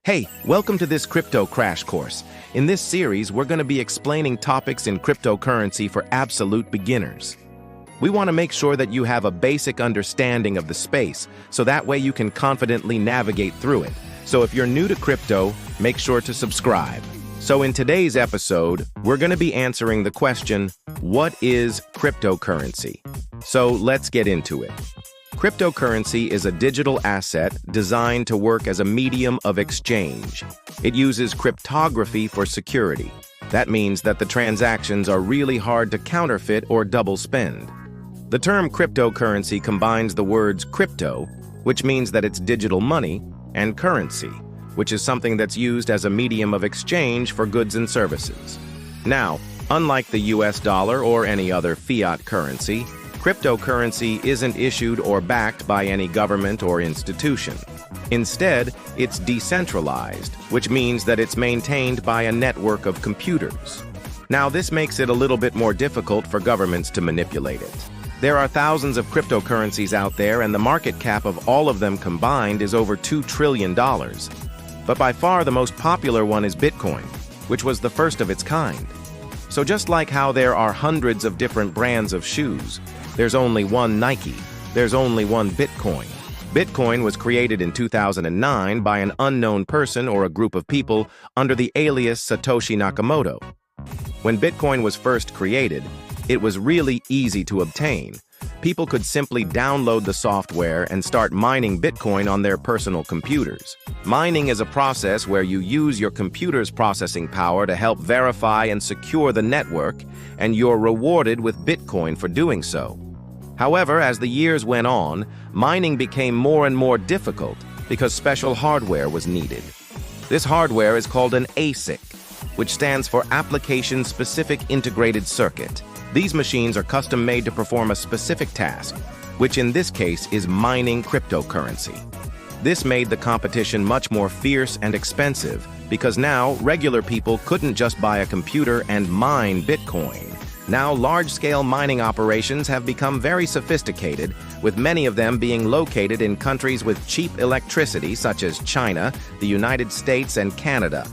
Hey, welcome to this crypto crash course. In this series, we're going to be explaining topics in cryptocurrency for absolute beginners. We want to make sure that you have a basic understanding of the space, so that way you can confidently navigate through it. So if you're new to crypto, make sure to subscribe. So in today's episode, we're going to be answering the question, what is cryptocurrency? So let's get into it. Cryptocurrency is a digital asset designed to work as a medium of exchange. It uses cryptography for security. That means that the transactions are really hard to counterfeit or double spend. The term cryptocurrency combines the words crypto, which means that it's digital money, and currency, which is something that's used as a medium of exchange for goods and services. Now, unlike the US dollar or any other fiat currency, cryptocurrency isn't issued or backed by any government or institution. Instead, it's decentralized, which means that it's maintained by a network of computers. Now, this makes it a little bit more difficult for governments to manipulate it. There are thousands of cryptocurrencies out there, and the market cap of all of them combined is over $2 trillion. But by far the most popular one is Bitcoin, which was the first of its kind. So just like how there are hundreds of different brands of shoes, there's only one Nike, there's only one Bitcoin. Bitcoin was created in 2009 by an unknown person or a group of people under the alias Satoshi Nakamoto. When Bitcoin was first created, it was really easy to obtain. People could simply download the software and start mining Bitcoin on their personal computers. Mining is a process where you use your computer's processing power to help verify and secure the network, and you're rewarded with Bitcoin for doing so. However, as the years went on, mining became more and more difficult because special hardware was needed. This hardware is called an ASIC, which stands for Application-Specific Integrated Circuit. These machines are custom-made to perform a specific task, which in this case is mining cryptocurrency. This made the competition much more fierce and expensive because now regular people couldn't just buy a computer and mine Bitcoin. Now large-scale mining operations have become very sophisticated, with many of them being located in countries with cheap electricity such as China, the United States, and Canada.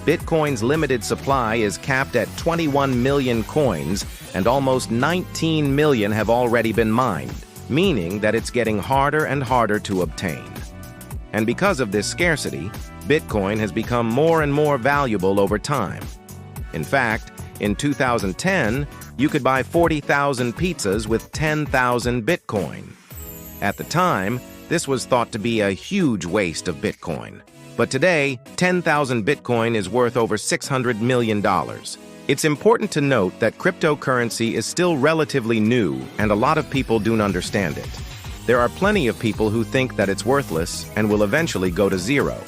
Bitcoin's limited supply is capped at 21 million coins, and almost 19 million have already been mined, meaning that it's getting harder and harder to obtain. And because of this scarcity, Bitcoin has become more and more valuable over time. In fact, in 2010, you could buy 40,000 pizzas with 10,000 Bitcoin. At the time, this was thought to be a huge waste of Bitcoin. But today, 10,000 Bitcoin is worth over $600 million. It's important to note that cryptocurrency is still relatively new, and a lot of people don't understand it. There are plenty of people who think that it's worthless and will eventually go to zero.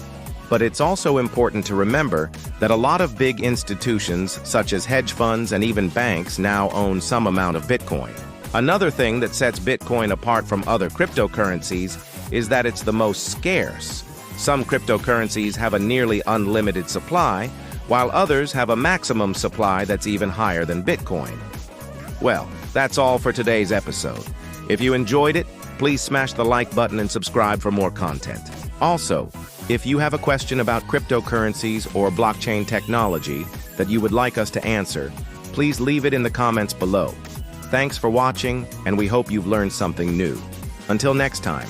But it's also important to remember that a lot of big institutions, such as hedge funds and even banks, now own some amount of Bitcoin. Another thing that sets Bitcoin apart from other cryptocurrencies is that it's the most scarce. Some cryptocurrencies have a nearly unlimited supply, while others have a maximum supply that's even higher than Bitcoin. Well, that's all for today's episode. If you enjoyed it, please smash the like button and subscribe for more content. Also, if you have a question about cryptocurrencies or blockchain technology that you would like us to answer, please leave it in the comments below. Thanks for watching, and we hope you've learned something new. Until next time.